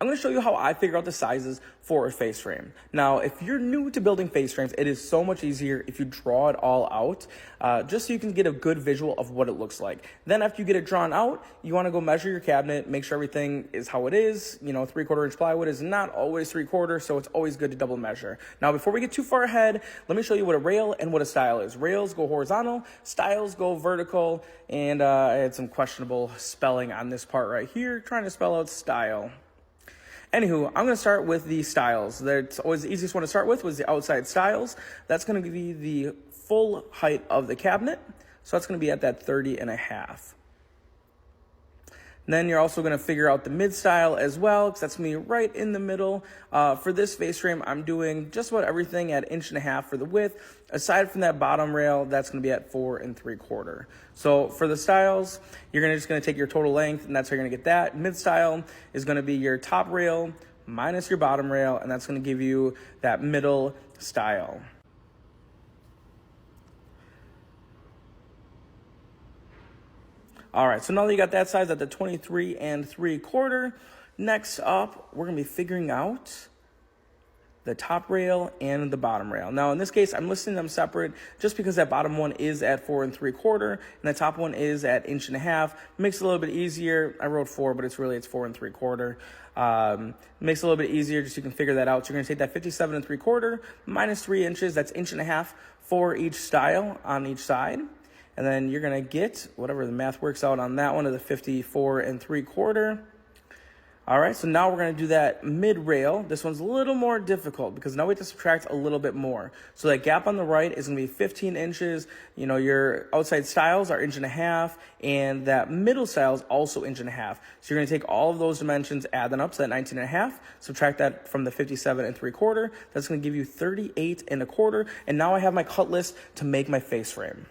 I'm going to show you how I figure out the sizes for a face frame. Now, if you're new to building face frames, it is so much easier if you draw it all out, just so you can get a good visual of what it looks like. Then after you get it drawn out, you want to go measure your cabinet, make sure everything is how it is. You know, 3/4 inch plywood is not always 3/4, so it's always good to double measure. Now, before we get too far ahead, let me show you what a rail and what a stile is. Rails go horizontal, stiles go vertical, and I had some questionable spelling on this part right here, trying to spell out stile. Anywho, I'm going to start with the stiles. That's always the easiest one to start with was the outside stiles. That's going to be the full height of the cabinet. So that's going to be at that 30.5. And then you're also going to figure out the mid stile as well, because that's going to be right in the middle. For this face frame, I'm doing just about everything at 1.5 inches for the width. Aside from that bottom rail, that's going to be at 4 3/4. So for the stiles, you're just going to take your total length, and that's how you're going to get that. Mid stile is going to be your top rail minus your bottom rail, and that's going to give you that middle stile. All right, so now that you got that size at the 23 3/4, next up, we're gonna be figuring out the top rail and the bottom rail. Now, in this case, I'm listing them separate just because that bottom one is at 4 3/4 and the top one is at 1.5 inches. Makes it a little bit easier. I wrote 4, but it's 4 3/4. Makes it a little bit easier just so you can figure that out. So you're gonna take that 57 3/4 minus 3 inches. That's 1.5 inches for each stile on each side. And then you're going to get whatever the math works out on that one of the 54 3/4. All right, so now we're going to do that mid rail. This one's a little more difficult because now we have to subtract a little bit more. So that gap on the right is going to be 15 inches. You know, your outside stiles are 1.5 inches, and that middle stile is also 1.5 inches. So you're going to take all of those dimensions, add them up to that 19.5, subtract that from the 57 3/4. That's going to give you 38 1/4. And now I have my cut list to make my face frame.